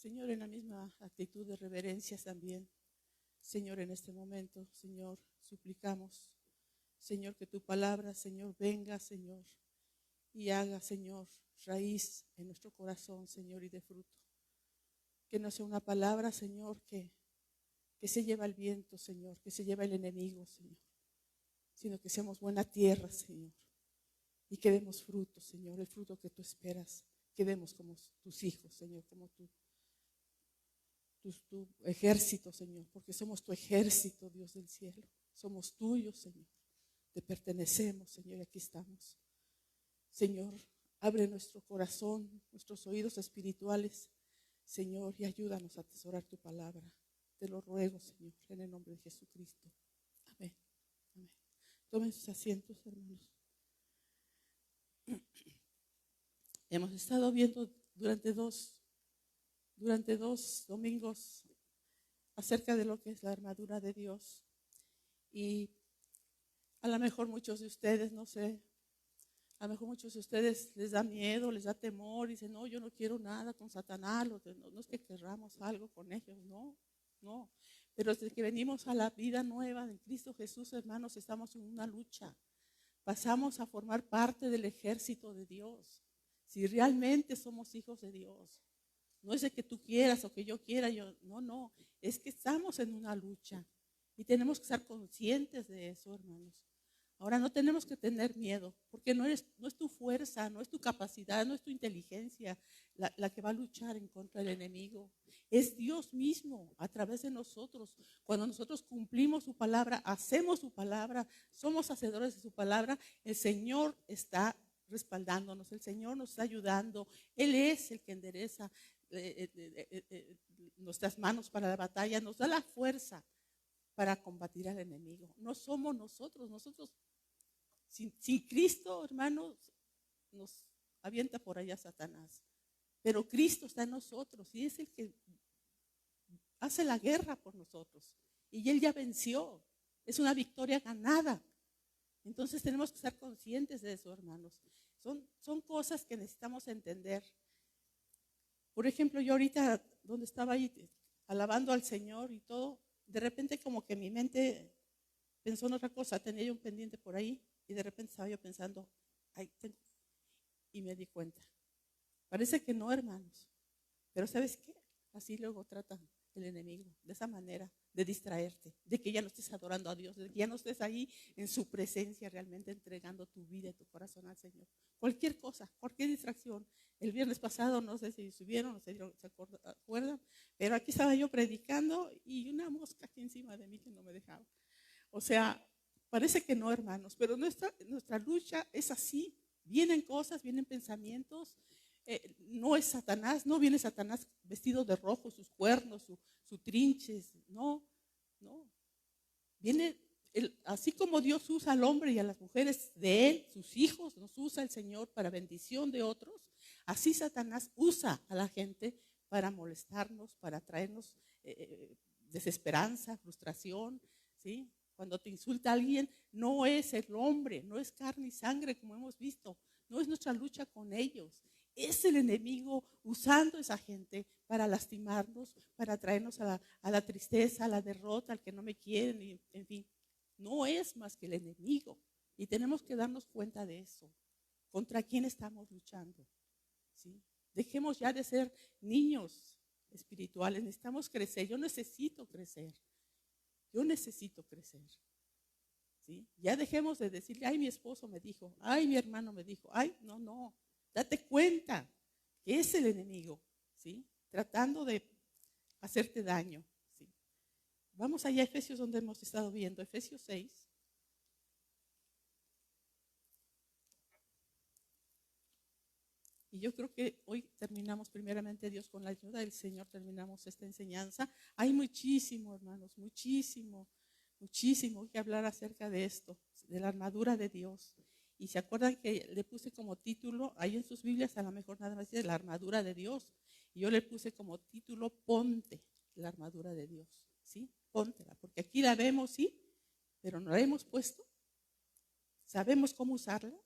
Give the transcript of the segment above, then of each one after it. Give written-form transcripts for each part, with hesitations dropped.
Señor, en la misma actitud de reverencia también, Señor, en este momento, Señor, suplicamos, Señor, que tu palabra, Señor, venga, Señor, y haga, Señor, raíz en nuestro corazón, Señor, y de fruto. Que no sea una palabra, Señor, que se lleva el viento, Señor, que se lleva el enemigo, Señor, sino que seamos buena tierra, Señor, y que demos fruto, Señor, el fruto que tú esperas, que demos como tus hijos, Señor, como tu ejército, Señor, porque somos tu ejército, Dios del cielo, somos tuyos, Señor, te pertenecemos, Señor, y aquí estamos. Señor, abre nuestro corazón, nuestros oídos espirituales, Señor, y ayúdanos a atesorar tu palabra. Te lo ruego, Señor, en el nombre de Jesucristo. Amén. Amén. Tomen sus asientos, hermanos. Hemos estado viendo durante dos domingos acerca de lo que es la armadura de Dios. Y a lo mejor muchos de ustedes, no sé, a lo mejor muchos de ustedes les da miedo, les da temor, y dicen, no, yo no quiero nada con Satanás, no es que querramos algo con ellos, no. Pero desde que venimos a la vida nueva en Cristo Jesús, hermanos, estamos en una lucha. Pasamos a formar parte del ejército de Dios. Si realmente somos hijos de Dios. No es de que tú quieras o que yo quiera, no. Es que estamos en una lucha y tenemos que estar conscientes de eso, hermanos. Ahora no tenemos que tener miedo, porque no es tu fuerza, no es tu capacidad, no es tu inteligencia la que va a luchar en contra del enemigo. Es Dios mismo a través de nosotros. Cuando nosotros cumplimos su palabra, hacemos su palabra, somos hacedores de su palabra, el Señor está respaldándonos, el Señor nos está ayudando. Él es el que endereza nuestras manos para la batalla, nos da la fuerza para combatir al enemigo. No somos nosotros sin Cristo, hermanos, nos avienta por allá Satanás. Pero Cristo está en nosotros y es el que hace la guerra por nosotros. Y Él ya venció. Es una victoria ganada. Entonces tenemos que estar conscientes de eso, hermanos. Son cosas que necesitamos entender. Por ejemplo, yo ahorita donde estaba ahí alabando al Señor y todo, de repente como que mi mente pensó en otra cosa, tenía yo un pendiente por ahí y de repente estaba yo pensando, y me di cuenta. Parece que no, hermanos, pero ¿sabes qué? Así luego trata el enemigo, de esa manera, de distraerte, de que ya no estés adorando a Dios, de que ya no estés ahí en su presencia realmente entregando tu vida y tu corazón al Señor. Cualquier cosa, cualquier distracción. El viernes pasado, no sé si subieron, no sé si se acuerdan, pero aquí estaba yo predicando y una mosca aquí encima de mí que no me dejaba. O sea, parece que no, hermanos, pero nuestra lucha es así. Vienen cosas, vienen pensamientos. No es Satanás, no viene Satanás vestido de rojo, sus cuernos, su trinches, no. Viene, así como Dios usa al hombre y a las mujeres de él, sus hijos, nos usa el Señor para bendición de otros, así Satanás usa a la gente para molestarnos, para traernos desesperanza, frustración, ¿sí? Cuando te insulta alguien, no es el hombre, no es carne y sangre como hemos visto, no es nuestra lucha con ellos. Es el enemigo usando a esa gente para lastimarnos, para traernos a la tristeza, a la derrota, al que no me quieren, y, en fin. No es más que el enemigo. Y tenemos que darnos cuenta de eso. ¿Contra quién estamos luchando? ¿Sí? Dejemos ya de ser niños espirituales. Necesitamos crecer. Yo necesito crecer. ¿Sí? Ya dejemos de decirle, ay, mi esposo me dijo, ay, mi hermano me dijo, ay, no. Date cuenta que es el enemigo, ¿sí? Tratando de hacerte daño, ¿sí? Vamos allá a Efesios, donde hemos estado viendo, Efesios 6. Y yo creo que hoy terminamos, primeramente Dios, con la ayuda del Señor, terminamos esta enseñanza. Hay muchísimo, hermanos, muchísimo que hablar acerca de esto, de la armadura de Dios. Y se acuerdan que le puse como título, ahí en sus Biblias a lo mejor nada más dice la armadura de Dios. Y yo le puse como título, ponte la armadura de Dios, ¿sí? Póntela, porque aquí la vemos, sí, pero no la hemos puesto. ¿Sabemos cómo usarla?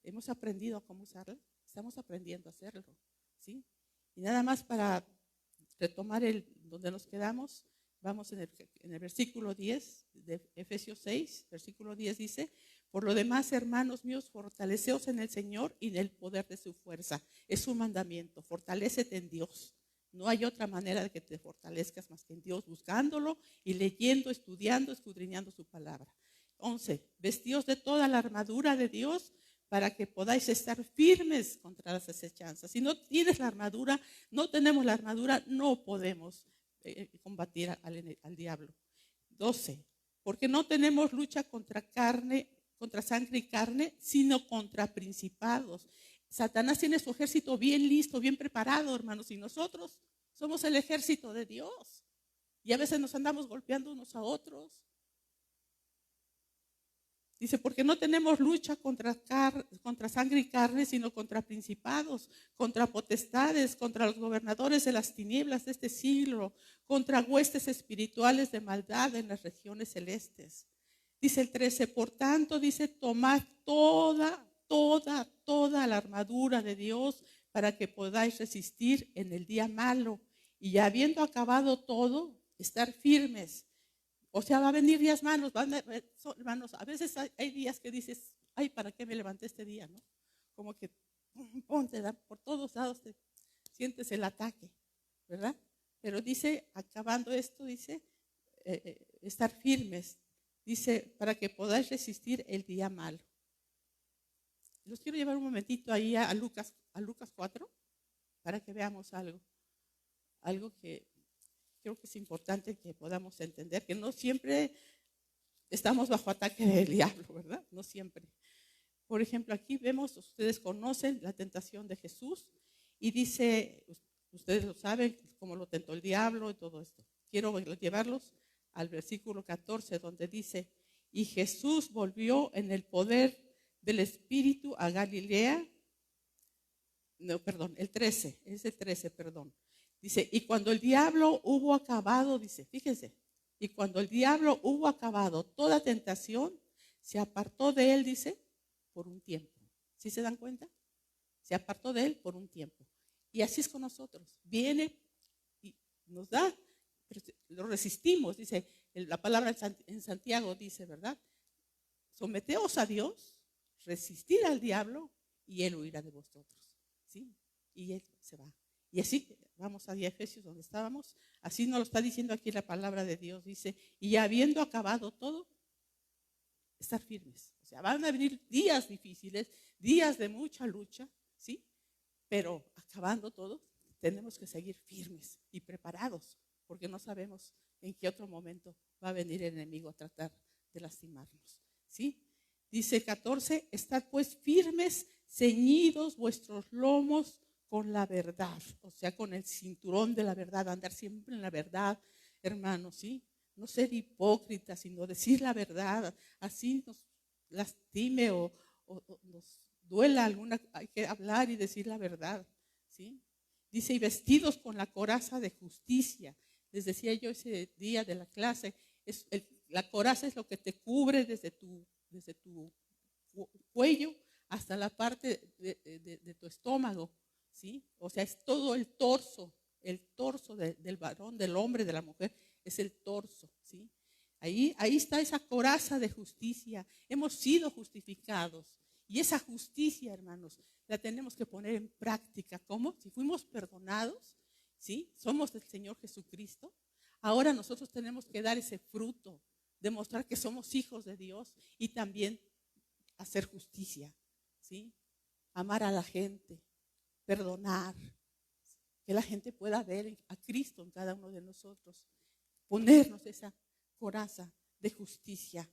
¿Hemos aprendido a cómo usarla? Estamos aprendiendo a hacerlo, ¿sí? Y nada más para retomar donde nos quedamos, vamos en el versículo 10 de Efesios 6, versículo 10 dice: por lo demás, hermanos míos, fortaleceos en el Señor y en el poder de su fuerza. Es un mandamiento, fortalécete en Dios. No hay otra manera de que te fortalezcas más que en Dios, buscándolo y leyendo, estudiando, escudriñando su palabra. 11, vestíos de toda la armadura de Dios para que podáis estar firmes contra las acechanzas. Si no tienes la armadura, no tenemos la armadura, no podemos combatir al diablo. 12, porque no tenemos lucha contra sangre y carne, sino contra principados. Satanás tiene su ejército bien listo, bien preparado, hermanos, y nosotros somos el ejército de Dios. Y a veces nos andamos golpeando unos a otros. Dice, porque no tenemos lucha contra sangre y carne, sino contra principados, contra potestades, contra los gobernadores de las tinieblas de este siglo, contra huestes espirituales de maldad en las regiones celestes. Dice el 13, por tanto, dice, tomad toda la armadura de Dios para que podáis resistir en el día malo. Y ya habiendo acabado todo, estar firmes. O sea, va a venir días malos, hermanos, a veces hay días que dices, ay, ¿para qué me levanté este día? ¿No? Como que por todos lados te sientes el ataque, ¿verdad? Pero dice, acabando esto, dice, estar firmes. Dice, para que podáis resistir el día malo. Los quiero llevar un momentito ahí a Lucas 4, para que veamos algo que creo que es importante que podamos entender, que no siempre estamos bajo ataque del diablo, ¿verdad? No siempre. Por ejemplo, aquí vemos, ustedes conocen la tentación de Jesús y dice, ustedes lo saben, cómo lo tentó el diablo y todo esto. Quiero llevarlos al versículo 14, donde dice, y Jesús volvió en el poder del Espíritu a Galilea. No, perdón, el 13, es el 13, perdón. Dice, y cuando el diablo hubo acabado, dice, fíjense, y cuando el diablo hubo acabado toda tentación, se apartó de él, dice, por un tiempo. ¿Sí se dan cuenta? Se apartó de él por un tiempo. Y así es con nosotros. Viene y nos da, pero lo resistimos, dice, la palabra en Santiago dice, ¿verdad? Someteos a Dios, resistir al diablo y él huirá de vosotros. ¿Sí? Y él se va. Y así, vamos a Efesios donde estábamos, así nos lo está diciendo aquí la palabra de Dios, dice, y habiendo acabado todo, estar firmes. O sea, van a venir días difíciles, días de mucha lucha, ¿sí? Pero acabando todo, tenemos que seguir firmes y preparados, porque no sabemos en qué otro momento va a venir el enemigo a tratar de lastimarnos, ¿sí? Dice 14, estad pues firmes, ceñidos vuestros lomos con la verdad, o sea, con el cinturón de la verdad, andar siempre en la verdad, hermanos, ¿sí? No ser hipócritas, sino decir la verdad, así nos lastime o nos duela alguna, hay que hablar y decir la verdad, ¿sí? Dice, y vestidos con la coraza de justicia. Les decía yo ese día de la clase, la coraza es lo que te cubre desde tu cuello hasta la parte de tu estómago, ¿sí? O sea, es todo el torso del varón, del hombre, de la mujer, es el torso, ¿sí? Ahí está esa coraza de justicia. Hemos sido justificados. Y esa justicia, hermanos, la tenemos que poner en práctica. ¿Cómo? Si fuimos perdonados, ¿sí? Somos del Señor Jesucristo. Ahora nosotros tenemos que dar ese fruto, demostrar que somos hijos de Dios y también hacer justicia, ¿sí? Amar a la gente, perdonar, que la gente pueda ver a Cristo en cada uno de nosotros, ponernos esa coraza de justicia.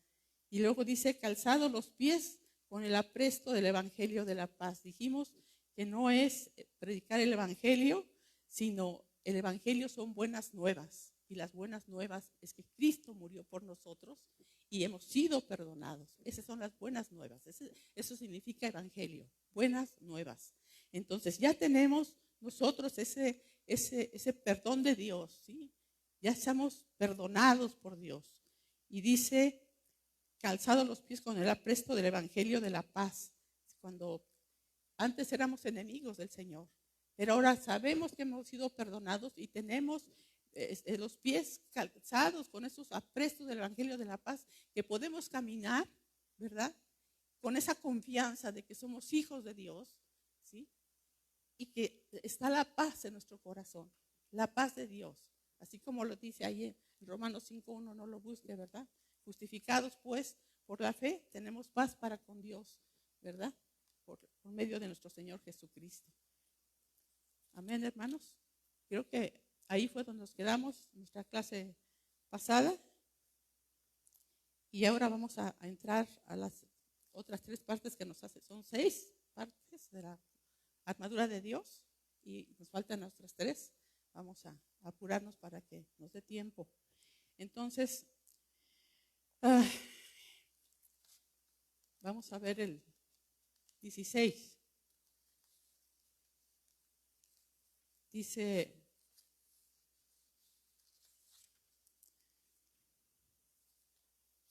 Y luego dice, calzado los pies con el apresto del evangelio de la paz. Dijimos que no es predicar el evangelio, sino el evangelio son buenas nuevas. Y las buenas nuevas es que Cristo murió por nosotros y hemos sido perdonados. Esas son las buenas nuevas. Eso significa evangelio, buenas nuevas. Entonces ya tenemos nosotros ese perdón de Dios, ¿sí? Ya estamos perdonados por Dios. Y dice, calzados los pies con el apresto del evangelio de la paz. Cuando antes éramos enemigos del Señor, Pero ahora sabemos que hemos sido perdonados y tenemos los pies calzados con esos aprestos del Evangelio de la Paz, que podemos caminar, ¿verdad? Con esa confianza de que somos hijos de Dios, ¿sí? Y que está la paz en nuestro corazón, la paz de Dios. Así como lo dice ahí en Romanos 5:1, no lo busque, ¿verdad? Justificados pues por la fe, tenemos paz para con Dios, ¿verdad? Por medio de nuestro Señor Jesucristo. Amén, hermanos. Creo que ahí fue donde nos quedamos, nuestra clase pasada. Y ahora vamos a entrar a las otras 3 partes que nos hace. Son 6 partes de la armadura de Dios y nos faltan las otras 3. Vamos a apurarnos para que nos dé tiempo. Entonces, vamos a ver el 16. Dice,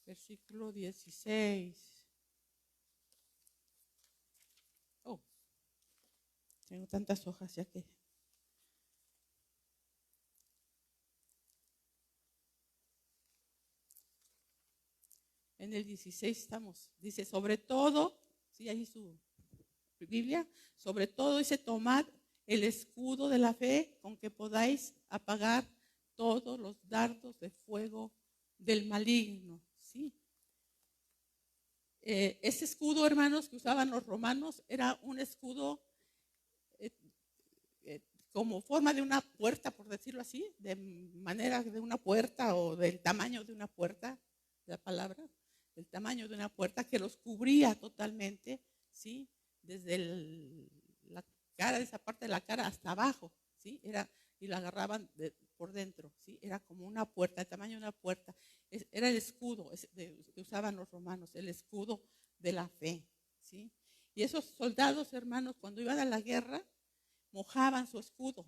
versículo 16. Oh, tengo tantas hojas ya que... En el 16 estamos. Dice, sobre todo, sí, ahí su Biblia, sobre todo dice, tomad el escudo de la fe con que podáis apagar todos los dardos de fuego del maligno. ¿Sí? Ese escudo, hermanos, que usaban los romanos, era un escudo como forma de una puerta, por decirlo así, de manera de una puerta o del tamaño de una puerta, la palabra, del tamaño de una puerta que los cubría totalmente, ¿sí? Desde la cara, esa parte de la cara hasta abajo, ¿sí? Y la agarraban por dentro, ¿sí? Era como una puerta, el tamaño de una puerta. Era el escudo que usaban los romanos, el escudo de la fe, ¿sí? Y esos soldados, hermanos, cuando iban a la guerra, mojaban su escudo,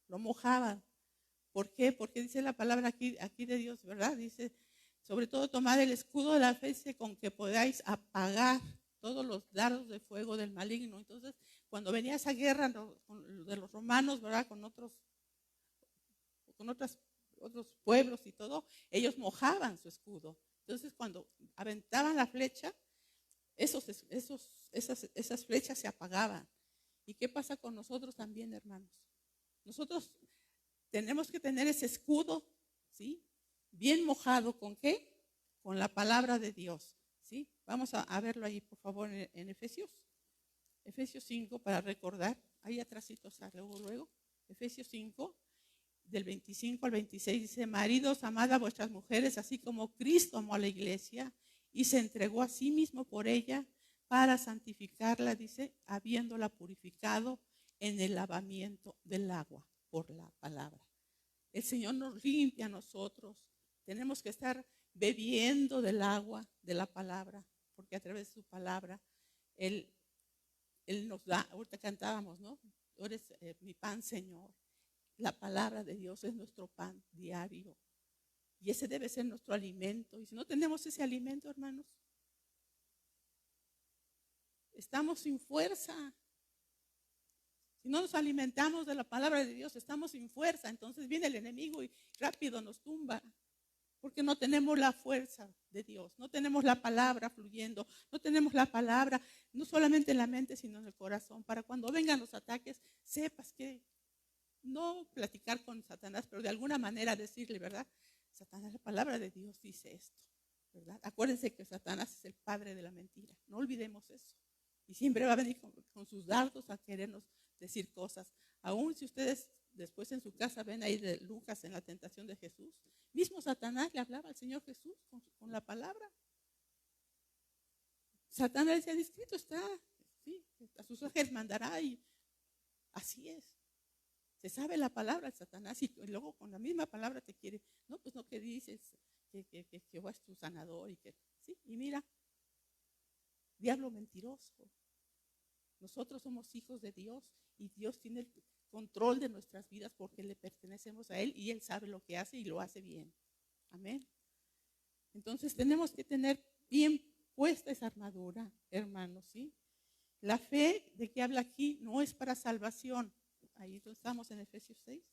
lo mojaban. ¿Por qué? Porque dice la palabra aquí de Dios, ¿verdad? Dice, sobre todo tomad el escudo de la fe con que podáis apagar todos los dardos de fuego del maligno. Entonces, cuando venía esa guerra de los romanos, ¿verdad? Con otros pueblos y todo, ellos mojaban su escudo. Entonces, cuando aventaban la flecha, esas flechas se apagaban. ¿Y qué pasa con nosotros también, hermanos? Nosotros tenemos que tener ese escudo, ¿sí? Bien mojado, ¿con qué? Con la palabra de Dios, ¿sí? Vamos a verlo ahí, por favor, en Efesios 5, para recordar. Ahí atrásito está, luego. Efesios 5, del 25 al 26, dice, maridos, amad a vuestras mujeres, así como Cristo amó a la iglesia y se entregó a sí mismo por ella, para santificarla, dice, habiéndola purificado en el lavamiento del agua por la palabra. El Señor nos limpia a nosotros. Tenemos que estar bebiendo del agua de la palabra, porque a través de su palabra Él nos da. Ahorita cantábamos, ¿no? Tú eres mi pan, Señor. La palabra de Dios es nuestro pan diario. Y ese debe ser nuestro alimento. Y si no tenemos ese alimento, hermanos, estamos sin fuerza. Si no nos alimentamos de la palabra de Dios, estamos sin fuerza. Entonces viene el enemigo y rápido nos tumba. Porque no tenemos la fuerza de Dios. No tenemos la palabra fluyendo. No tenemos la palabra, no solamente en la mente, sino en el corazón. Para cuando vengan los ataques, sepas que no platicar con Satanás, pero de alguna manera decirle, ¿verdad? Satanás, la palabra de Dios dice esto, ¿verdad? Acuérdense que Satanás es el padre de la mentira. No olvidemos eso. Y siempre va a venir con sus dardos a querernos decir cosas. Aún si ustedes después en su casa ven ahí de Lucas en la tentación de Jesús, mismo Satanás le hablaba al Señor Jesús con la palabra. Satanás decía, escrito está, ¿sí? A sus ángeles mandará y así es. Se sabe la palabra de Satanás y luego con la misma palabra te quiere, no, pues no, que dices que Jehová es tu sanador y que, sí, y mira, diablo mentiroso. Nosotros somos hijos de Dios y Dios tiene el control de nuestras vidas porque le pertenecemos a Él y Él sabe lo que hace y lo hace bien. Amén. Entonces tenemos que tener bien puesta esa armadura, hermanos, ¿sí? La fe de que habla aquí no es para salvación. ahí estamos en Efesios 6.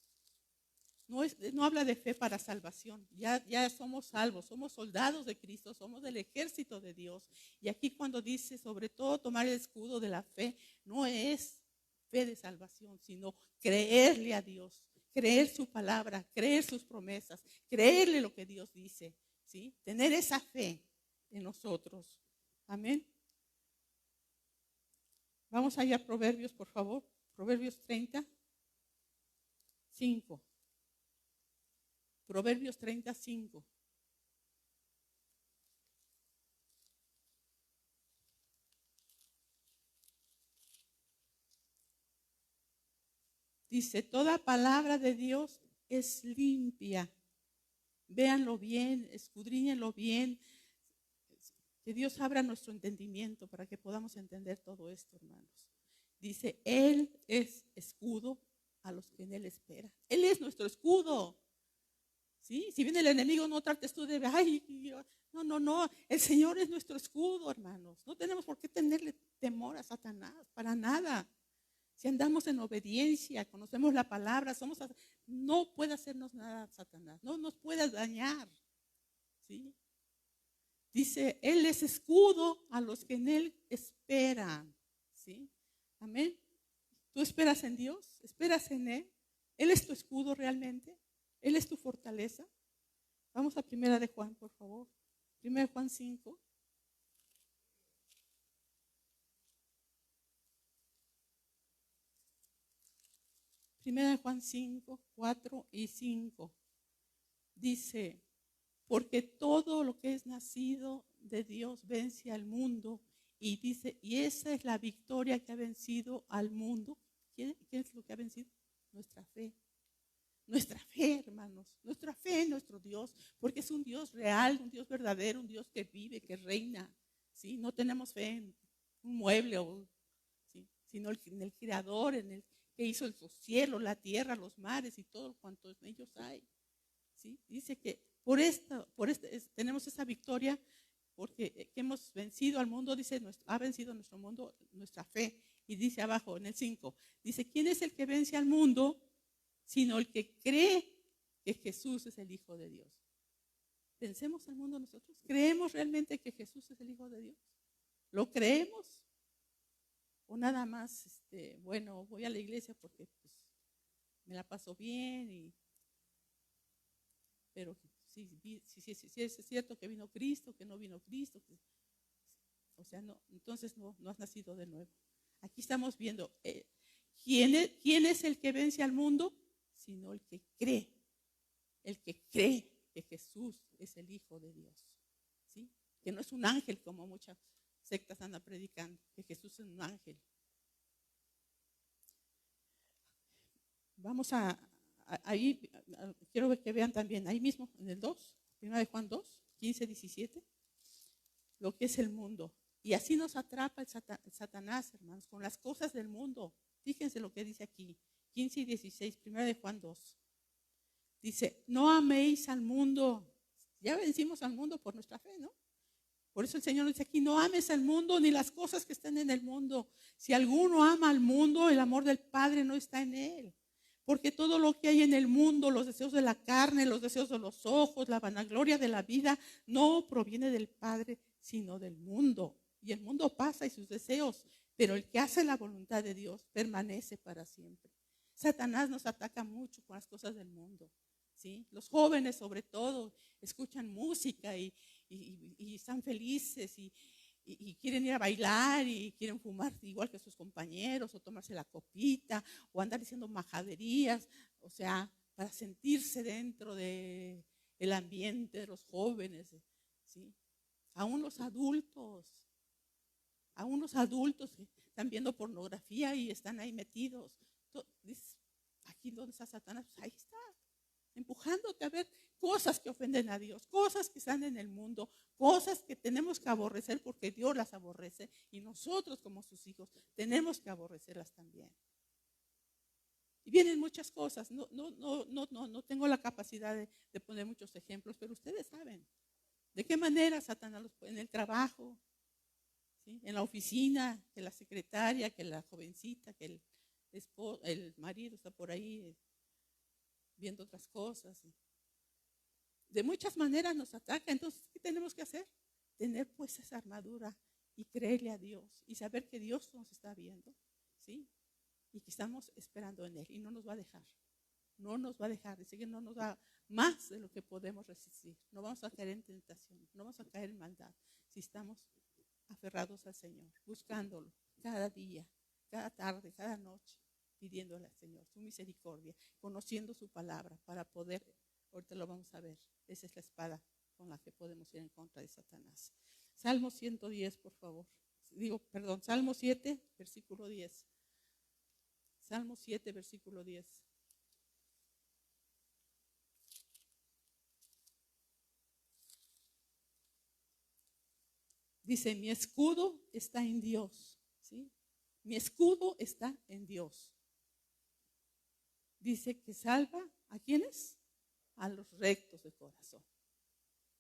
No habla de fe para salvación. Ya somos salvos, somos soldados de Cristo, somos del ejército de Dios. Y aquí cuando dice, sobre todo, tomar el escudo de la fe, no es fe de salvación, sino creerle a Dios, creer su palabra, creer sus promesas, creerle lo que Dios dice, ¿sí? Tener esa fe en nosotros. Amén. Vamos allá a Proverbios, por favor. Proverbios 30:5. Proverbios 30:5. Dice, toda palabra de Dios es limpia. Véanlo bien, escudriñenlo bien. Que Dios abra nuestro entendimiento para que podamos entender todo esto, hermanos. Dice, Él es escudo a los que en Él esperan. Él es nuestro escudo. ¿Sí? Si viene el enemigo, no trates tú de, no. El Señor es nuestro escudo, hermanos. No tenemos por qué tenerle temor a Satanás, para nada. Si andamos en obediencia, conocemos la palabra, no puede hacernos nada Satanás, no nos puede dañar. ¿Sí? Dice, Él es escudo a los que en Él esperan. ¿Sí? Amén. ¿Tú esperas en Dios? ¿Esperas en Él? ¿Él es tu escudo realmente? ¿Él es tu fortaleza? Vamos a 1 de Juan, por favor. 1 de Juan 5. Primera de Juan 5, 4 y 5. Dice, porque todo lo que es nacido de Dios vence al mundo. Y dice, y esa es la victoria que ha vencido al mundo. ¿Qué es lo que ha vencido? Nuestra fe. Nuestra fe, hermanos. Nuestra fe en nuestro Dios. Porque es un Dios real, un Dios verdadero, un Dios que vive, que reina. ¿Sí? No tenemos fe en un mueble, ¿sí? Sino en el Creador, en el que hizo los cielos, la tierra, los mares y todo cuanto en ellos hay. ¿Sí? Dice que tenemos esa victoria porque hemos vencido al mundo, dice, ha vencido nuestro mundo, nuestra fe. Y dice abajo en el 5, dice, ¿quién es el que vence al mundo? Sino el que cree que Jesús es el Hijo de Dios. ¿Vencemos al mundo nosotros? ¿Creemos realmente que Jesús es el Hijo de Dios? ¿Lo creemos? O nada más, bueno, voy a la iglesia porque pues, me la paso bien, pero si es cierto que vino Cristo, que no vino Cristo, o sea, no, entonces no has nacido de nuevo. Aquí estamos viendo, ¿quién es el que vence al mundo? Sino el que cree que Jesús es el Hijo de Dios, ¿sí? Que no es un ángel como muchas sectas andan predicando, que Jesús es un ángel. Vamos ahí, quiero que vean también, ahí mismo en el 2, 1 de Juan 2, 15, 17, lo que es el mundo. Y así nos atrapa el Satanás, hermanos, con las cosas del mundo. Fíjense lo que dice aquí, 15 y 16, 1 de Juan 2. Dice, no améis al mundo. Ya vencimos al mundo por nuestra fe, ¿no? Por eso el Señor dice aquí, no ames al mundo ni las cosas que están en el mundo. Si alguno ama al mundo, el amor del Padre no está en él. Porque todo lo que hay en el mundo, los deseos de la carne, los deseos de los ojos, la vanagloria de la vida, no proviene del Padre, sino del mundo. Y el mundo pasa y sus deseos, pero el que hace la voluntad de Dios permanece para siempre. Satanás nos ataca mucho con las cosas del mundo, ¿sí? Los jóvenes sobre todo escuchan música y están felices y quieren ir a bailar y quieren fumar igual que sus compañeros o tomarse la copita o andar diciendo majaderías, o sea, para sentirse dentro del ambiente de los jóvenes, ¿sí? Aún los adultos que están viendo pornografía y están ahí metidos. Aquí donde está Satanás, pues ahí está, empujándote a ver cosas que ofenden a Dios, cosas que están en el mundo, cosas que tenemos que aborrecer porque Dios las aborrece y nosotros como sus hijos tenemos que aborrecerlas también. Y vienen muchas cosas, no tengo la capacidad de poner muchos ejemplos, pero ustedes saben de qué manera Satanás los pone en el trabajo, ¿sí? En la oficina, que la secretaria, que la jovencita, que el marido está por ahí viendo otras cosas. De muchas maneras nos ataca. Entonces, ¿qué tenemos que hacer? Tener pues esa armadura y creerle a Dios y saber que Dios nos está viendo, ¿sí? Y que estamos esperando en Él y no nos va a dejar. No nos va a dejar. Dice que no nos da más de lo que podemos resistir. No vamos a caer en tentación, no vamos a caer en maldad si estamos aferrados al Señor, buscándolo cada día, cada tarde, cada noche, pidiéndole al Señor su misericordia, conociendo su palabra para poder, ahorita lo vamos a ver, esa es la espada con la que podemos ir en contra de Satanás. Salmo 110, por favor. Salmo 7, versículo 10. Salmo 7, versículo 10. Dice, mi escudo está en Dios, ¿sí? Mi escudo está en Dios. Dice que salva, ¿a quiénes? A los rectos de corazón.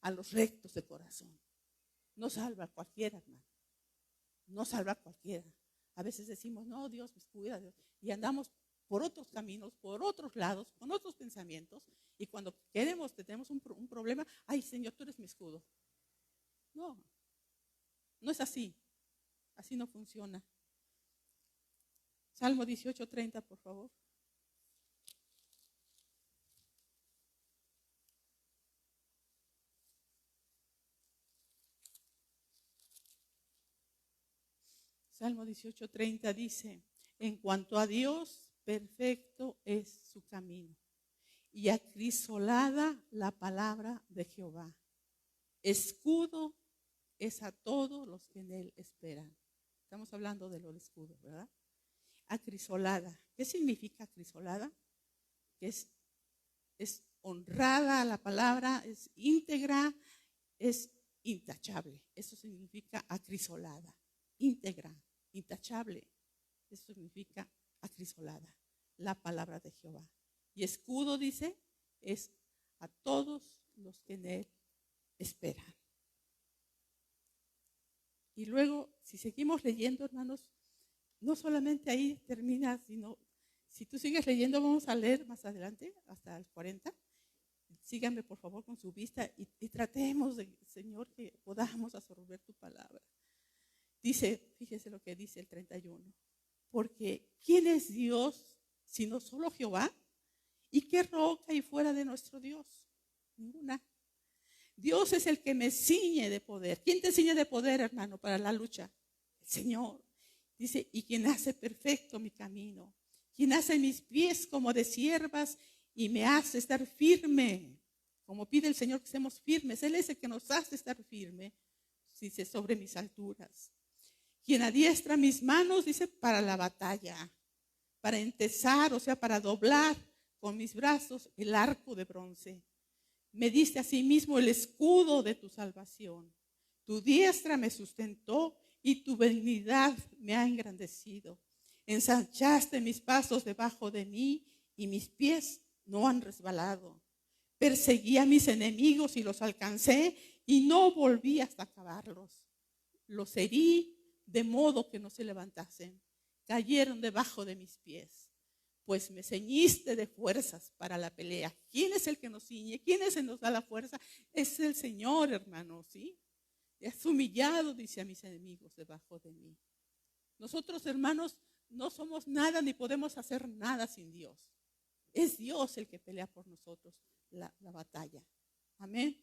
A los rectos de corazón. No salva a cualquiera, hermano. No salva a cualquiera. A veces decimos, no, Dios me cuida, Dios. Y andamos por otros caminos, por otros lados, con otros pensamientos. Y cuando tenemos un problema, ay, Señor, tú eres mi escudo. No, no es así. Así no funciona. Salmo 18:30, por favor. Salmo 18:30 dice, en cuanto a Dios, perfecto es su camino, y acrisolada la palabra de Jehová. Escudo es a todos los que en él esperan. Estamos hablando de lo del escudo, ¿verdad? Acrisolada. ¿Qué significa acrisolada? Que es honrada la palabra, es íntegra, es intachable. Eso significa acrisolada. Íntegra, intachable. Eso significa acrisolada, la palabra de Jehová. Y escudo, dice, es a todos los que en él esperan. Y luego, si seguimos leyendo, hermanos, no solamente ahí termina, sino si tú sigues leyendo, vamos a leer más adelante, hasta el 40. Síganme, por favor, con su vista y tratemos, Señor, que podamos absorber tu palabra. Dice, fíjese lo que dice el 31. Porque ¿quién es Dios sino solo Jehová? ¿Y qué roca hay fuera de nuestro Dios? Ninguna. Dios es el que me ciñe de poder. ¿Quién te ciñe de poder, hermano, para la lucha? El Señor. Dice, y quien hace perfecto mi camino, quien hace mis pies como de siervas y me hace estar firme. Como pide el Señor que seamos firmes. Él es el que nos hace estar firme, dice, sobre mis alturas. Quien adiestra mis manos, dice, para la batalla, para entesar, o sea, para doblar con mis brazos el arco de bronce. Me diste asimismo el escudo de tu salvación. Tu diestra me sustentó y tu benignidad me ha engrandecido. Ensanchaste mis pasos debajo de mí y mis pies no han resbalado. Perseguí a mis enemigos y los alcancé y no volví hasta acabarlos. Los herí de modo que no se levantasen. Cayeron debajo de mis pies. Pues me ceñiste de fuerzas para la pelea. ¿Quién es el que nos ciñe? ¿Quién es el que nos da la fuerza? Es el Señor, hermano, ¿sí? Es humillado, dice, a mis enemigos debajo de mí. Nosotros, hermanos, no somos nada ni podemos hacer nada sin Dios. Es Dios el que pelea por nosotros la batalla. Amén.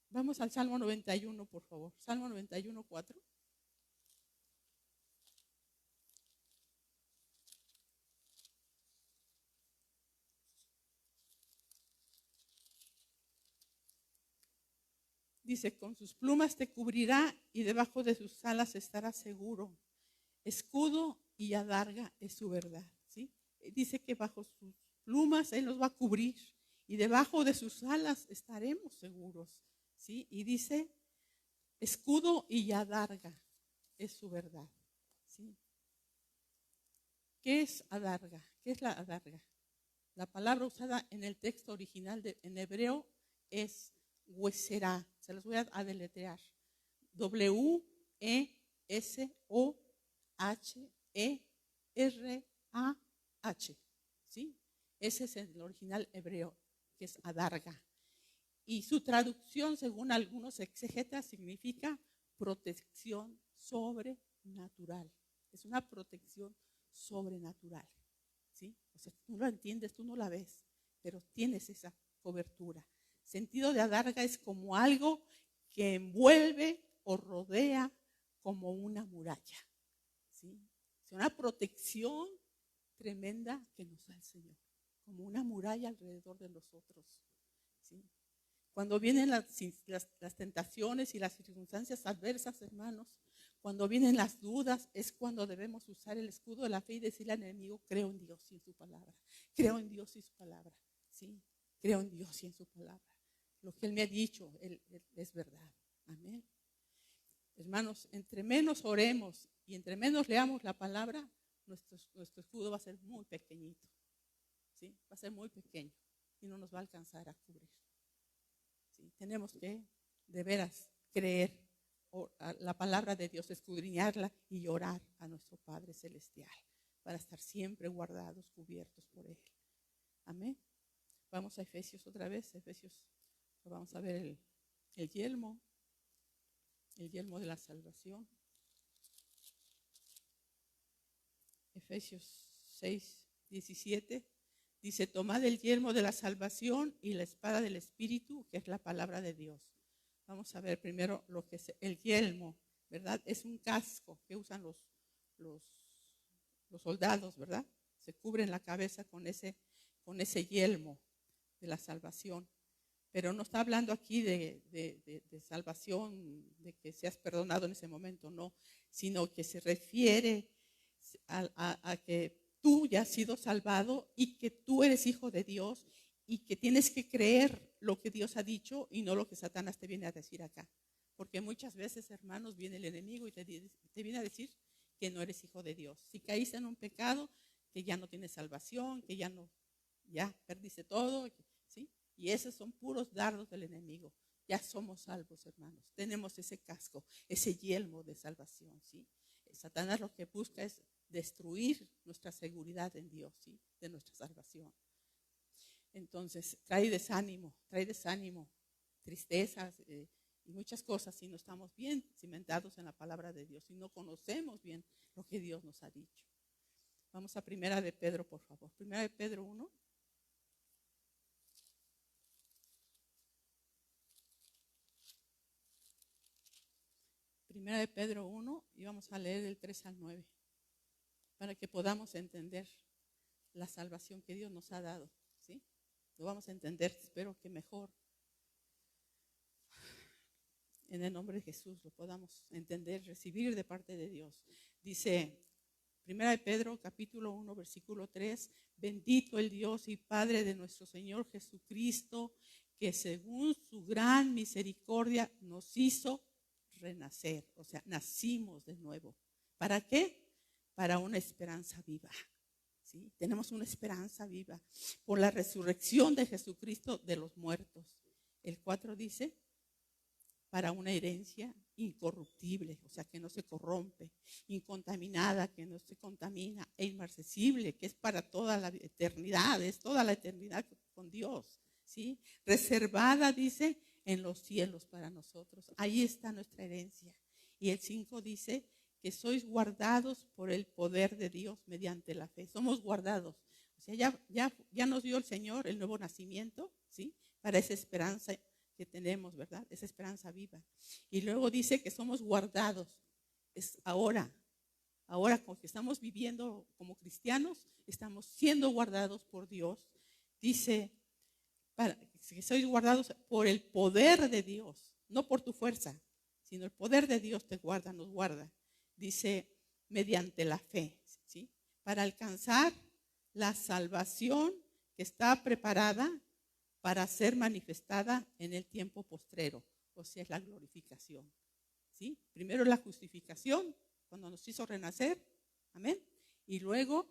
Vamos al Salmo 91, por favor. Salmo 91, 4. Dice, con sus plumas te cubrirá y debajo de sus alas estarás seguro. Escudo y adarga es su verdad. ¿Sí? Dice que bajo sus plumas Él nos va a cubrir y debajo de sus alas estaremos seguros. ¿Sí? Y dice, escudo y adarga es su verdad. ¿Sí? ¿Qué es adarga? ¿Qué es la adarga? La palabra usada en el texto original en hebreo es hueserá. Se los voy a deletrear. WESOHERA. A-H, ¿sí? Ese es el original hebreo, que es adarga. Y su traducción, según algunos exegetas, significa protección sobrenatural. Es una protección sobrenatural, ¿sí? O sea, tú lo entiendes, tú no la ves, pero tienes esa cobertura. Sentido de adarga es como algo que envuelve o rodea como una muralla, ¿sí? Es una protección tremenda que nos da el Señor, como una muralla alrededor de nosotros, ¿sí? Cuando vienen las tentaciones y las circunstancias adversas, hermanos, cuando vienen las dudas, es cuando debemos usar el escudo de la fe y decirle al enemigo: creo en Dios y en su palabra, creo en Dios y su palabra, ¿sí? Creo en Dios y en su palabra. Lo que Él me ha dicho, Él es verdad. Amén. Hermanos, entre menos oremos y entre menos leamos la palabra, nuestro escudo va a ser muy pequeñito, ¿sí? Va a ser muy pequeño y no nos va a alcanzar a cubrir. ¿Sí? Tenemos que, de veras, creer a la palabra de Dios, escudriñarla y orar a nuestro Padre Celestial para estar siempre guardados, cubiertos por Él. Amén. Vamos a Efesios otra vez. Efesios, vamos a ver el yelmo de la salvación. Efesios 6:17 dice: tomad el yelmo de la salvación y la espada del Espíritu, que es la palabra de Dios. Vamos a ver primero lo que es el yelmo, ¿verdad? Es un casco que usan los soldados, ¿verdad? Se cubren la cabeza con ese yelmo de la salvación. Pero no está hablando aquí de salvación, de que seas perdonado en ese momento, no, sino que se refiere a que tú ya has sido salvado y que tú eres hijo de Dios y que tienes que creer lo que Dios ha dicho y no lo que Satanás te viene a decir acá. Porque muchas veces, hermanos, viene el enemigo y te viene a decir que no eres hijo de Dios. Si caíste en un pecado, que ya no tienes salvación, que ya perdiste todo, ¿sí? Y esos son puros dardos del enemigo. Ya somos salvos, hermanos. Tenemos ese casco, ese yelmo de salvación, ¿sí? Satanás lo que busca es destruir nuestra seguridad en Dios, ¿sí? De nuestra salvación. Entonces, trae desánimo, tristezas y muchas cosas si no estamos bien cimentados en la palabra de Dios, si no conocemos bien lo que Dios nos ha dicho. Vamos a Primera de Pedro, por favor. Primera de Pedro 1. Primera de Pedro 1 y vamos a leer del 3 al 9 para que podamos entender la salvación que Dios nos ha dado, ¿sí? Lo vamos a entender, espero que mejor. En el nombre de Jesús lo podamos entender, recibir de parte de Dios. Dice Primera de Pedro, capítulo 1, versículo 3: bendito el Dios y Padre de nuestro Señor Jesucristo, que según su gran misericordia nos hizo renacer, o sea, nacimos de nuevo. ¿Para qué? Para una esperanza viva. ¿Sí? Tenemos una esperanza viva por la resurrección de Jesucristo de los muertos. El 4 dice: para una herencia incorruptible, o sea, que no se corrompe, incontaminada, que no se contamina, e inmarcesible, que es para toda la eternidad, es toda la eternidad con Dios, ¿sí? Reservada, dice, en los cielos para nosotros. Ahí está nuestra herencia. Y el 5 dice que sois guardados por el poder de Dios mediante la fe. Somos guardados. O sea, ya nos dio el Señor el nuevo nacimiento, ¿sí? Para esa esperanza que tenemos, ¿verdad? Esa esperanza viva. Y luego dice que somos guardados. Es ahora porque estamos viviendo como cristianos, estamos siendo guardados por Dios. Dice que sois guardados por el poder de Dios, no por tu fuerza, sino el poder de Dios te guarda, nos guarda. Dice, mediante la fe, ¿sí? Para alcanzar la salvación que está preparada para ser manifestada en el tiempo postrero, o sea, es la glorificación, ¿sí? Primero la justificación, cuando nos hizo renacer, amén, y luego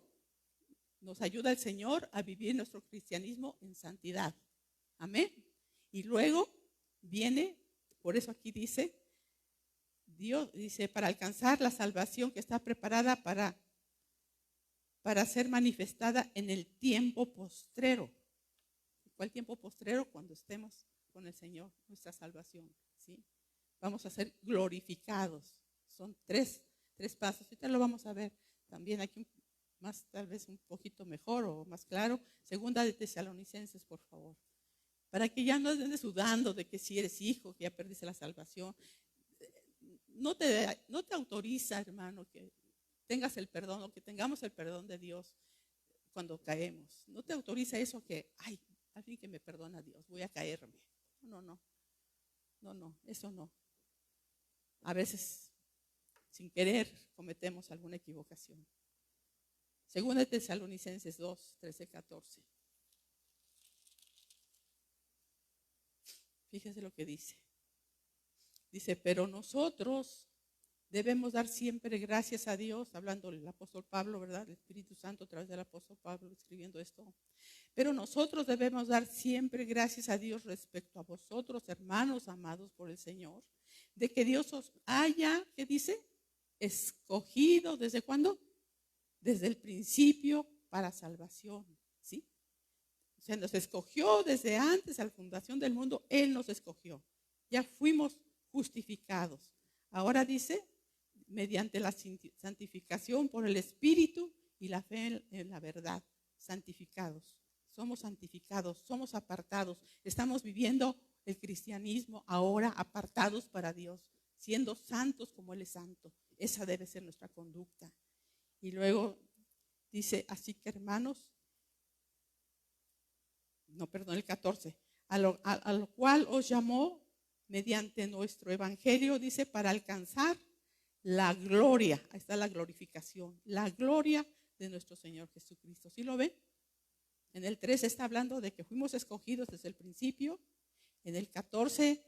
nos ayuda el Señor a vivir nuestro cristianismo en santidad, amén, y luego viene, por eso aquí dice, Dios dice, para alcanzar la salvación que está preparada para ser manifestada en el tiempo postrero, o sea, es la glorificación, ¿sí? Primero la justificación, cuando nos hizo renacer, amén, y luego nos ayuda el Señor a vivir nuestro cristianismo en santidad, amén, y luego viene, por eso aquí dice, Dios dice, para alcanzar la salvación que está preparada para para ser manifestada en el tiempo postrero. ¿Cuál tiempo postrero? Cuando estemos con el Señor, nuestra salvación, ¿sí? Vamos a ser glorificados. Son tres pasos. Ahorita lo vamos a ver también aquí más, tal vez un poquito mejor o más claro. Segunda de Tesalonicenses, por favor. Para que ya no andes sudando de que si eres hijo, que ya perdiste la salvación. No te autoriza, hermano, que tengas el perdón o que tengamos el perdón de Dios cuando caemos. No te autoriza eso que, ay, al fin que me perdona Dios, voy a caerme. No, eso no. A veces, sin querer, cometemos alguna equivocación. Segunda de Tesalonicenses 2, 13, 14. Fíjese lo que dice. Dice, pero nosotros debemos dar siempre gracias a Dios, hablando el apóstol Pablo, ¿verdad? El Espíritu Santo a través del apóstol Pablo escribiendo esto. Pero nosotros debemos dar siempre gracias a Dios respecto a vosotros, hermanos amados por el Señor, de que Dios os haya, ¿qué dice? Escogido, ¿desde cuándo? Desde el principio para salvación, ¿sí? O sea, nos escogió desde antes, a la fundación del mundo, Él nos escogió. Ya fuimos justificados. Ahora dice, mediante la santificación por el Espíritu y la fe en la verdad, santificados. Somos santificados, somos apartados. Estamos viviendo el cristianismo ahora apartados para Dios, siendo santos como Él es santo. Esa debe ser nuestra conducta. Y luego dice, así que hermanos, el 14, a lo cual os llamó mediante nuestro evangelio, dice, para alcanzar la gloria. Ahí está la glorificación, la gloria de nuestro Señor Jesucristo. ¿Sí lo ven? En el 13 está hablando de que fuimos escogidos desde el principio. En el 14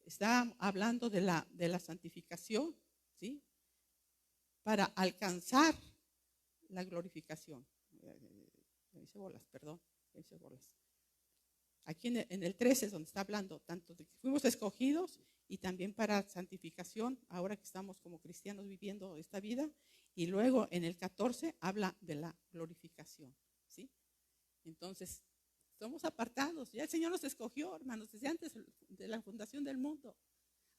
está hablando de la santificación, ¿sí? Para alcanzar la glorificación. Hice bolas, perdón. Hice bolas. Aquí en el 13 es donde está hablando tanto de que fuimos escogidos y también para santificación, ahora que estamos como cristianos viviendo esta vida. Y luego en el 14 habla de la glorificación, ¿sí? Entonces, somos apartados. Ya el Señor nos escogió, hermanos, desde antes de la fundación del mundo.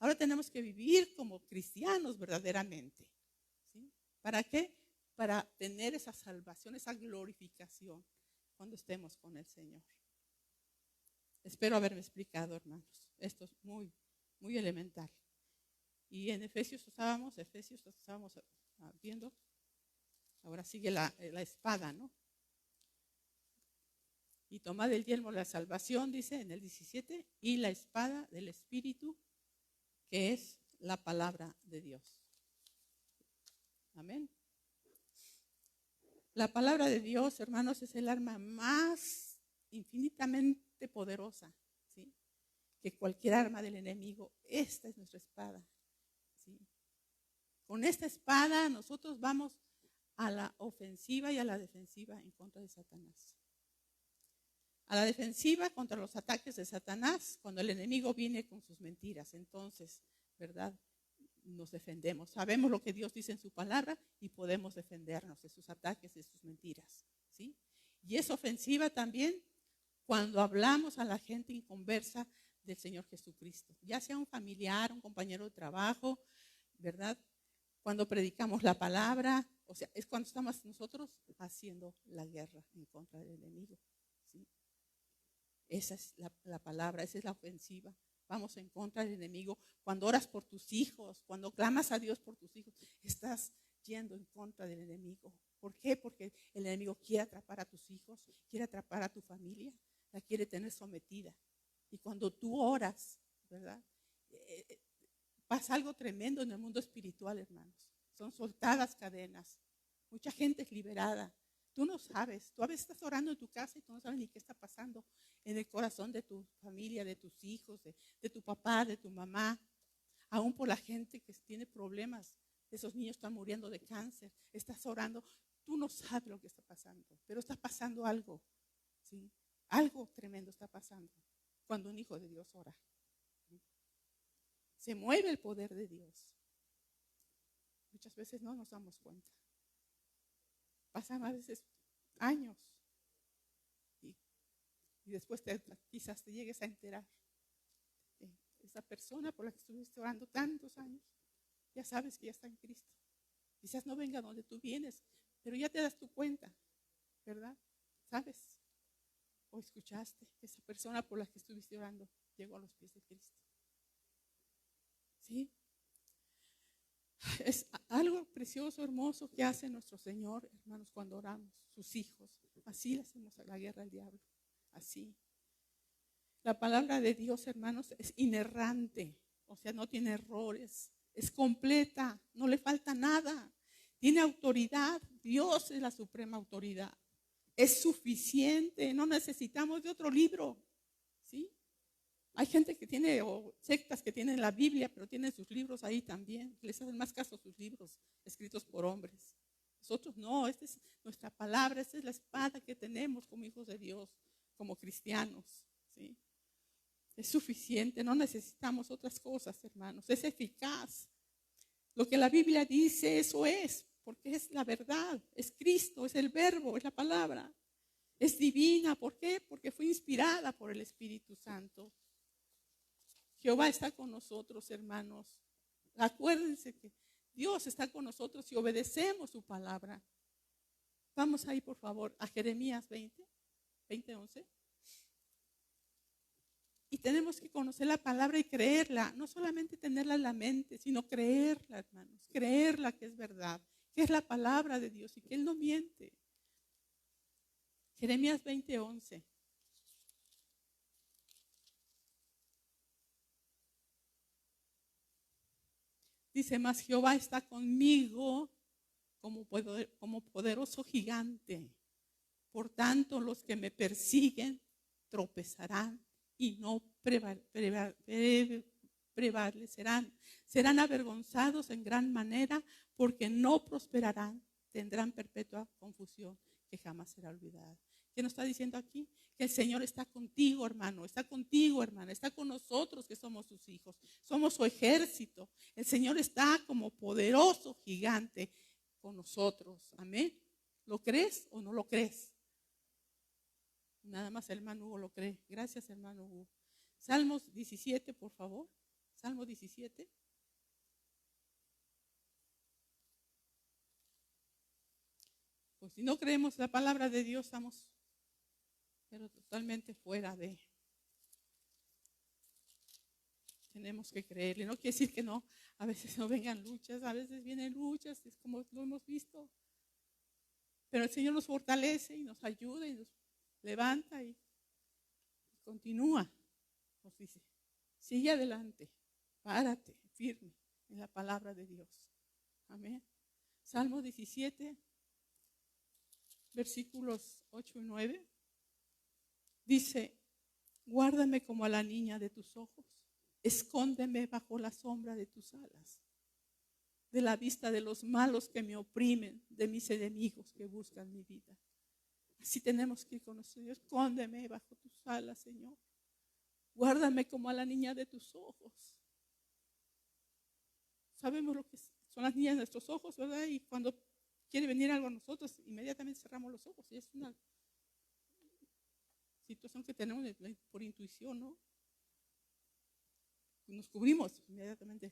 Ahora tenemos que vivir como cristianos verdaderamente, ¿sí? ¿Para qué? Para tener esa salvación, esa glorificación cuando estemos con el Señor. Espero haberme explicado, hermanos. Esto es muy, muy elemental. Y en Efesios estábamos viendo. Ahora sigue la espada, ¿no? Y tomad el yelmo de la salvación, dice en el 17, y la espada del Espíritu, que es la palabra de Dios. Amén. La palabra de Dios, hermanos, es el arma más infinitamente poderosa, ¿sí? Que cualquier arma del enemigo. Esta es nuestra espada, ¿sí? Con esta espada nosotros vamos a la ofensiva y a la defensiva en contra de Satanás. A la defensiva contra los ataques de Satanás, cuando el enemigo viene con sus mentiras. Entonces, ¿verdad? Nos defendemos. Sabemos lo que Dios dice en su palabra y podemos defendernos de sus ataques, de sus mentiras, ¿sí? Y es ofensiva también cuando hablamos a la gente inconversa del Señor Jesucristo, ya sea un familiar, un compañero de trabajo, ¿verdad? Cuando predicamos la palabra, o sea, es cuando estamos nosotros haciendo la guerra en contra del enemigo, ¿sí? Esa es la palabra, esa es la ofensiva. Vamos en contra del enemigo. Cuando oras por tus hijos, cuando clamas a Dios por tus hijos, estás yendo en contra del enemigo. ¿Por qué? Porque el enemigo quiere atrapar a tus hijos, quiere atrapar a tu familia, la quiere tener sometida. Y cuando tú oras, ¿verdad? Pasa algo tremendo en el mundo espiritual, hermanos. Son soltadas cadenas. Mucha gente es liberada. Tú no sabes. Tú a veces estás orando en tu casa y tú no sabes ni qué está pasando en el corazón de tu familia, de tus hijos, de tu papá, de tu mamá. Aún por la gente que tiene problemas. Esos niños están muriendo de cáncer. Estás orando. Tú no sabes lo que está pasando, pero está pasando algo, ¿sí? Algo tremendo está pasando cuando un hijo de Dios ora. Se mueve el poder de Dios. Muchas veces no nos damos cuenta. Pasan a veces años y después quizás te llegues a enterar. Esa persona por la que estuviste orando tantos años, ya sabes que ya está en Cristo. Quizás no venga donde tú vienes, pero ya te das tu cuenta, ¿verdad? ¿Sabes? O escuchaste que esa persona por la que estuviste orando llegó a los pies de Cristo. ¿Sí? Es algo precioso, hermoso que hace nuestro Señor, hermanos, cuando oramos, sus hijos. Así le hacemos a la guerra al diablo. Así. La palabra de Dios, hermanos, es inerrante. O sea, no tiene errores. Es completa. No le falta nada. Tiene autoridad. Dios es la suprema autoridad. Es suficiente. No necesitamos de otro libro. ¿Sí? Hay gente que tiene, o sectas que tienen la Biblia, pero tienen sus libros ahí también. Les hacen más caso a sus libros escritos por hombres. Nosotros no, esta es nuestra palabra, esta es la espada que tenemos como hijos de Dios, como cristianos. ¿Sí? Es suficiente, no necesitamos otras cosas, hermanos. Es eficaz. Lo que la Biblia dice, eso es, porque es la verdad. Es Cristo, es el verbo, es la palabra. Es divina, ¿por qué? Porque fue inspirada por el Espíritu Santo. Jehová está con nosotros, hermanos. Acuérdense que Dios está con nosotros si obedecemos su palabra. Vamos ahí, por favor, a Jeremías 20:11. Y tenemos que conocer la palabra y creerla. No solamente tenerla en la mente, sino creerla, hermanos. Creerla que es verdad, que es la palabra de Dios y que Él no miente. Jeremías 20:11. Dice, mas Jehová está conmigo como poderoso gigante. Por tanto, los que me persiguen tropezarán y no prevalecerán. Serán avergonzados en gran manera porque no prosperarán. Tendrán perpetua confusión que jamás será olvidada. ¿Qué nos está diciendo aquí? Que el Señor está contigo, hermano, está contigo, hermana, está con nosotros que somos sus hijos, somos su ejército. El Señor está como poderoso gigante con nosotros. Amén. ¿Lo crees o no lo crees? Nada más el hermano Hugo lo cree. Gracias, hermano Hugo. Salmos 17, por favor. Salmo 17. Pues si no creemos la palabra de Dios, estamos pero totalmente fuera de. Tenemos que creerle. No quiere decir que no, a veces no vengan luchas, a veces vienen luchas, es como lo hemos visto. Pero el Señor nos fortalece y nos ayuda y nos levanta y continúa. Nos dice, sigue adelante, párate firme en la palabra de Dios. Amén. Salmo 17, versículos 8 y 9. Dice, guárdame como a la niña de tus ojos, escóndeme bajo la sombra de tus alas, de la vista de los malos que me oprimen, de mis enemigos que buscan mi vida. Así tenemos que ir con nuestro Dios. Escóndeme bajo tus alas, Señor. Guárdame como a la niña de tus ojos. Sabemos lo que son las niñas de nuestros ojos, ¿verdad? Y cuando quiere venir algo a nosotros, inmediatamente cerramos los ojos. Y es una situación que tenemos por intuición, ¿no? Nos cubrimos inmediatamente,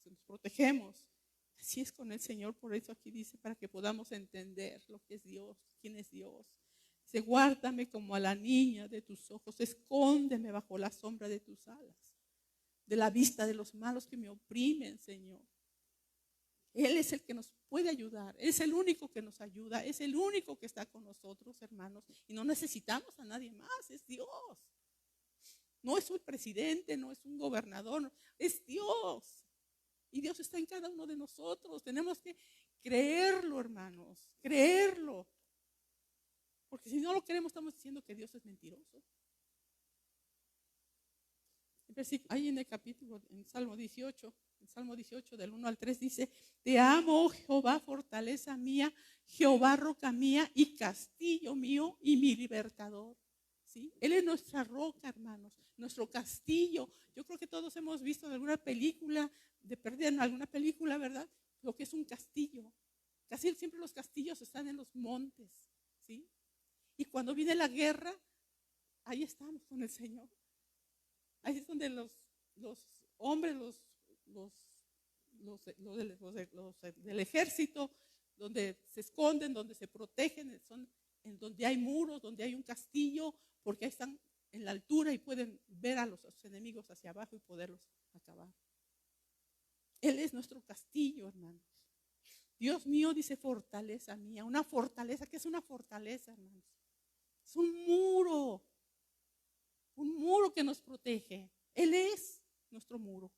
nos protegemos. Así es con el Señor, por eso aquí dice, para que podamos entender lo que es Dios, quién es Dios. Dice, guárdame como a la niña de tus ojos, escóndeme bajo la sombra de tus alas, de la vista de los malos que me oprimen, Señor. Él es el que nos puede ayudar, es el único que nos ayuda, es el único que está con nosotros, hermanos, y no necesitamos a nadie más, es Dios. No es un presidente, no es un gobernador, es Dios. Y Dios está en cada uno de nosotros. Tenemos que creerlo, hermanos, creerlo. Porque si no lo creemos, estamos diciendo que Dios es mentiroso. Ahí en el capítulo, en Salmo 18, del 1 al 3 dice, te amo, oh Jehová, fortaleza mía, Jehová, roca mía y castillo mío y mi libertador. ¿Sí? Él es nuestra roca, hermanos, nuestro castillo. Yo creo que todos hemos visto en alguna película, de perdida en alguna película, ¿verdad? Lo que es un castillo. Casi siempre los castillos están en los montes, ¿sí? Y cuando viene la guerra, ahí estamos con el Señor. Ahí es donde los hombres, los del ejército, donde se esconden, donde se protegen, son en donde hay muros, donde hay un castillo, porque ahí están en la altura y pueden ver a los enemigos hacia abajo y poderlos acabar. Él es nuestro castillo, hermanos. Dios mío, dice, fortaleza mía. Una fortaleza, ¿qué es una fortaleza, hermanos? Es un muro que nos protege. Él es nuestro muro.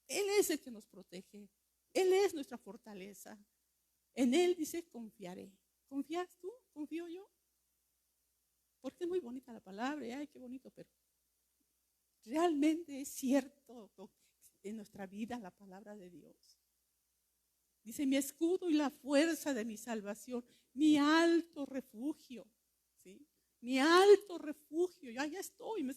Él es el que nos protege. Él es nuestra fortaleza. En Él, dice, confiaré. ¿Confías tú? ¿Confío yo? Porque es muy bonita la palabra, ay, qué bonito, pero realmente es cierto en nuestra vida la palabra de Dios. Dice, mi escudo y la fuerza de mi salvación, mi alto refugio, ¿sí? Mi alto refugio, yo allá estoy, me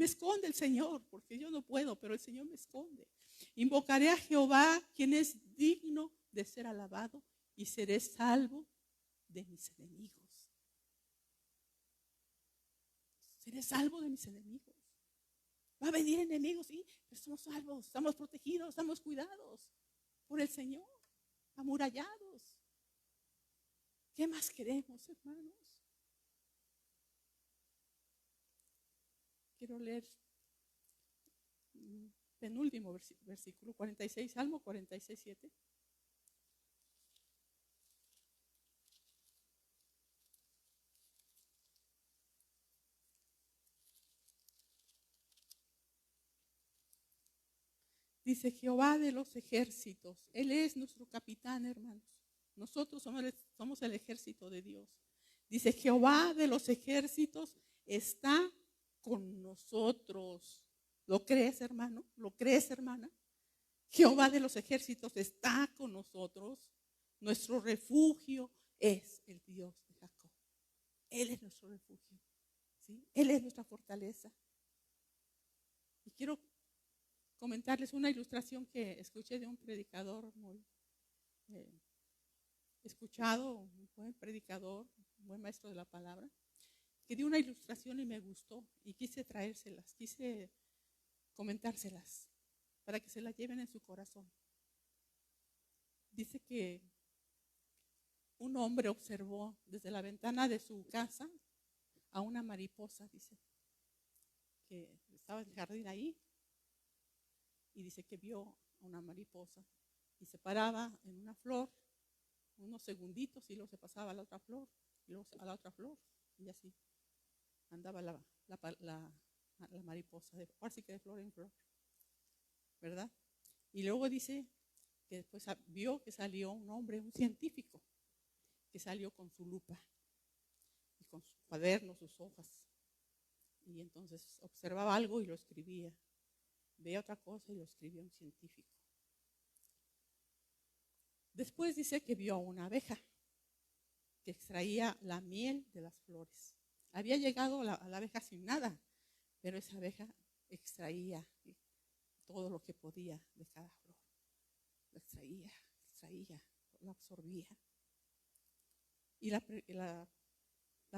esconde el Señor, porque yo no puedo, pero el Señor me esconde. Invocaré a Jehová, quien es digno de ser alabado, y seré salvo de mis enemigos. Seré salvo de mis enemigos. Va a venir enemigos, sí, pero estamos salvos, estamos protegidos, estamos cuidados por el Señor, amurallados. ¿Qué más queremos, hermanos? Quiero leer penúltimo versículo 46, Salmo 46, 7. Dice, Jehová de los ejércitos, Él es nuestro capitán, hermanos. Nosotros somos el ejército de Dios. Dice, Jehová de los ejércitos está con nosotros. ¿Lo crees, hermano? ¿Lo crees, hermana? Jehová de los ejércitos está con nosotros. Nuestro refugio es el Dios de Jacob. Él es nuestro refugio, ¿sí? Él es nuestra fortaleza. Y quiero comentarles una ilustración que escuché de un predicador muy escuchado, un buen predicador, un buen maestro de la palabra, que dio una ilustración y me gustó y quise traérselas, quise comentárselas para que se las lleven en su corazón. Dice que un hombre observó desde la ventana de su casa a una mariposa, dice, que estaba en el jardín ahí, y dice que vio a una mariposa y se paraba en una flor unos segunditos y luego se pasaba a la otra flor y luego a la otra flor y así andaba la mariposa, ahora sí que de flor en flor, ¿verdad? Y luego dice que después vio que salió un hombre, un científico, que salió con su lupa y con su cuaderno, sus hojas, y entonces observaba algo y lo escribía. Veía otra cosa y lo escribió un científico. Después dice que vio a una abeja que extraía la miel de las flores. Había llegado la abeja sin nada, pero esa abeja extraía todo lo que podía de cada flor. Lo extraía, lo absorbía. Y la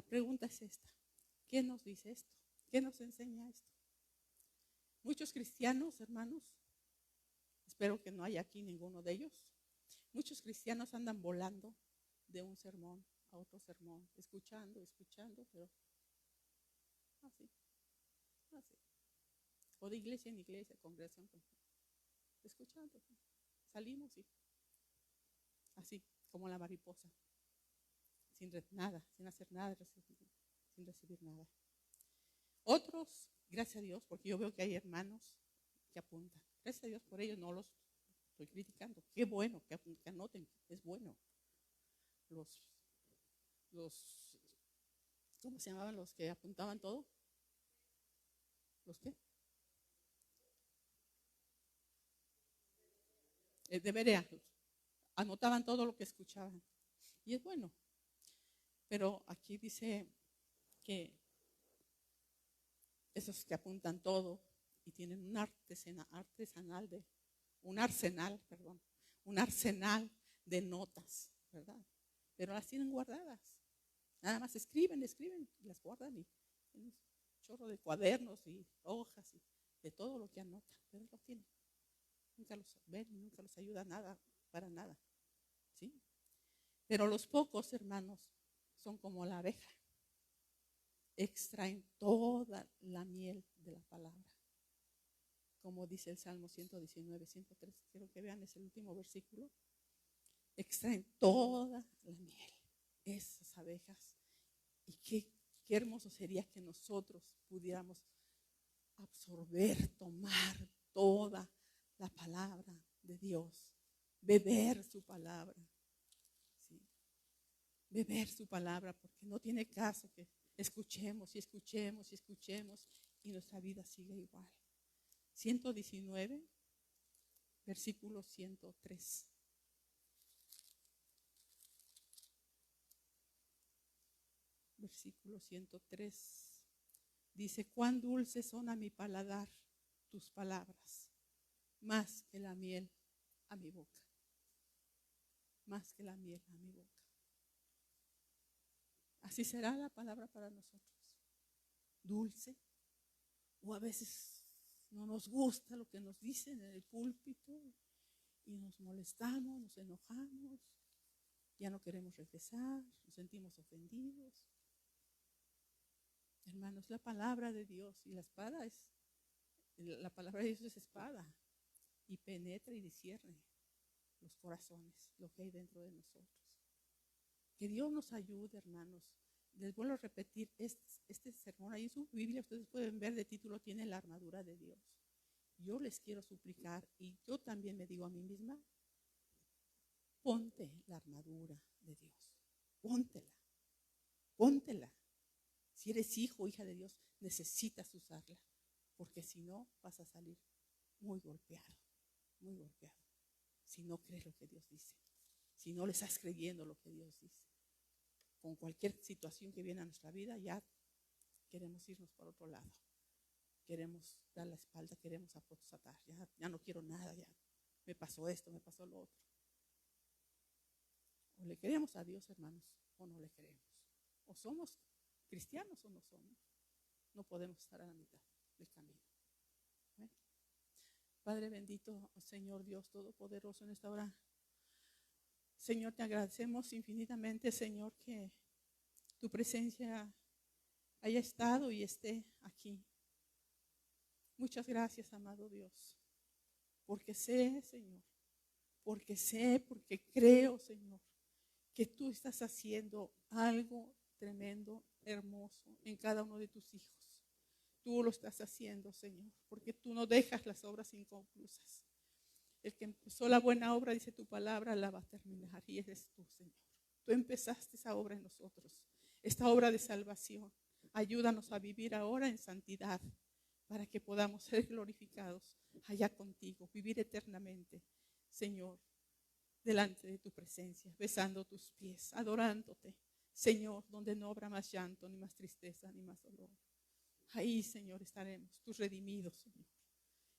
pregunta es esta: ¿qué nos dice esto? ¿Qué nos enseña esto? Muchos cristianos, hermanos, espero que no haya aquí ninguno de ellos, muchos cristianos andan volando de un sermón a otro sermón, escuchando, pero así. O de iglesia en iglesia, congregación, escuchando. Salimos y así, como la mariposa, sin hacer nada, sin recibir nada. Otros, gracias a Dios, porque yo veo que hay hermanos que apuntan. Gracias a Dios por ellos, no los estoy criticando. Qué bueno que anoten, es bueno. ¿Cómo se llamaban los que apuntaban todo? ¿Los qué? De Berea. Anotaban todo lo que escuchaban. Y es bueno. Pero aquí dice que esos que apuntan todo y tienen un arsenal de notas, ¿verdad? Pero las tienen guardadas. Nada más escriben, y las guardan y en un chorro de cuadernos y hojas y de todo lo que anotan, pero lo tienen. Nunca los ven, nunca los ayuda nada, para nada, ¿sí? Pero los pocos, hermanos, son como la abeja. Extraen toda la miel de la palabra. Como dice el Salmo 119, 103, quiero que vean, es el último versículo. Extraen toda la miel, esas abejas. Y qué hermoso sería que nosotros pudiéramos absorber, tomar toda la palabra de Dios, beber su palabra, ¿sí? Beber su palabra, porque no tiene caso que escuchemos y escuchemos y escuchemos y nuestra vida sigue igual. 119, versículo 103. Versículo 103. Dice: cuán dulces son a mi paladar tus palabras, más que la miel a mi boca. Más que la miel a mi boca. Así será la palabra para nosotros. Dulce. O a veces no nos gusta lo que nos dicen en el púlpito y nos molestamos, nos enojamos, ya no queremos regresar, nos sentimos ofendidos. Hermanos, la palabra de Dios y la palabra de Dios es espada y penetra y discierne los corazones, lo que hay dentro de nosotros. Que Dios nos ayude, hermanos. Les vuelvo a repetir, este sermón ahí en su Biblia, ustedes pueden ver, de título tiene la armadura de Dios. Yo les quiero suplicar, y yo también me digo a mí misma, ponte la armadura de Dios, póntela. Si eres hijo o hija de Dios, necesitas usarla, porque si no vas a salir muy golpeado, si no crees lo que Dios dice, si no le estás creyendo lo que Dios dice. Con cualquier situación que viene a nuestra vida, ya queremos irnos por otro lado, queremos dar la espalda, queremos apostatar, ya no quiero nada, ya me pasó esto, me pasó lo otro. O le creemos a Dios, hermanos, o no le creemos. O somos cristianos o no somos. No podemos estar a la mitad del camino. ¿Ven? Padre bendito, Señor Dios Todopoderoso, en esta hora, Señor, te agradecemos infinitamente, Señor, que tu presencia haya estado y esté aquí. Muchas gracias, amado Dios, porque sé, Señor, porque creo, Señor, que tú estás haciendo algo tremendo, hermoso en cada uno de tus hijos. Tú lo estás haciendo, Señor, porque tú no dejas las obras inconclusas. El que empezó la buena obra, dice tu palabra, la va a terminar, y eres tú, Señor. Tú empezaste esa obra en nosotros, esta obra de salvación. Ayúdanos a vivir ahora en santidad, para que podamos ser glorificados allá contigo, vivir eternamente, Señor, delante de tu presencia, besando tus pies, adorándote, Señor, donde no habrá más llanto, ni más tristeza, ni más dolor. Ahí, Señor, estaremos, tus redimidos, Señor.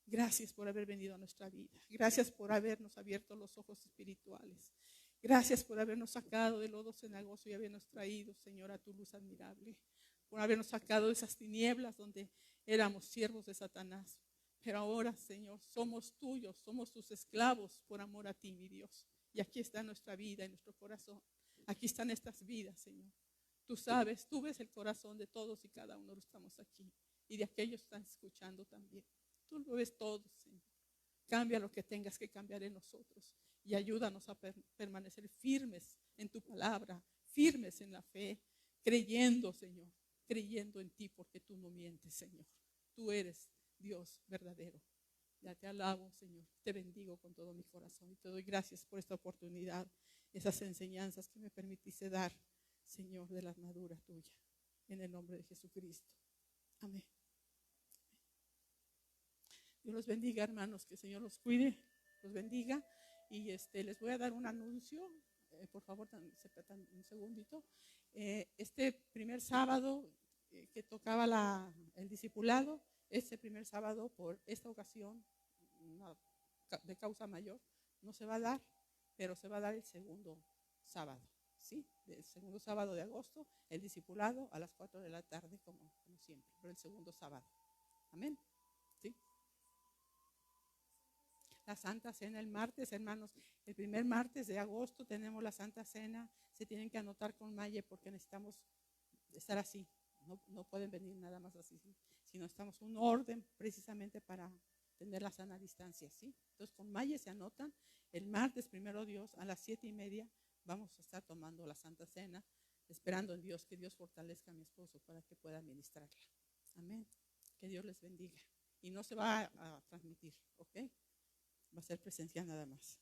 Gracias por haber venido a nuestra vida. Gracias por habernos abierto los ojos espirituales. Gracias por habernos sacado del lodo cenagoso y habernos traído, Señor, a tu luz admirable. Por habernos sacado de esas tinieblas donde éramos siervos de Satanás. Pero ahora, Señor, somos tuyos, somos tus esclavos por amor a ti, mi Dios. Y aquí está nuestra vida y nuestro corazón. Aquí están estas vidas, Señor. Tú sabes, tú ves el corazón de todos y cada uno de los que estamos aquí. Y de aquellos que están escuchando también. Tú lo ves todo, Señor. Cambia lo que tengas que cambiar en nosotros. Y ayúdanos a permanecer firmes en tu palabra, firmes en la fe, creyendo, Señor, creyendo en ti, porque tú no mientes, Señor. Tú eres Dios verdadero. Ya te alabo, Señor. Te bendigo con todo mi corazón y te doy gracias por esta oportunidad, esas enseñanzas que me permitiste dar, Señor, de la armadura tuya. En el nombre de Jesucristo. Amén. Dios los bendiga, hermanos, que el Señor los cuide, los bendiga. Y les voy a dar un anuncio, por favor, un segundito. Este primer sábado que tocaba el discipulado, este primer sábado, por esta ocasión, de causa mayor, no se va a dar, pero se va a dar el segundo sábado, ¿sí? El segundo sábado de agosto, el discipulado a las 4 de la tarde, como siempre, pero el segundo sábado. Amén. ¿Sí? La Santa Cena el martes, hermanos. El primer martes de agosto tenemos la Santa Cena. Se tienen que anotar con Maye porque necesitamos estar así. No pueden venir nada más así, ¿sí? Sino estamos un orden precisamente para tener la sana distancia, ¿sí? Entonces con Maye se anotan. El martes, primero Dios, a las 7:30 vamos a estar tomando la Santa Cena, esperando en Dios que Dios fortalezca a mi esposo para que pueda administrarla. Amén. Que Dios les bendiga. Y no se va a transmitir, ¿ok? Va a ser presencial nada más.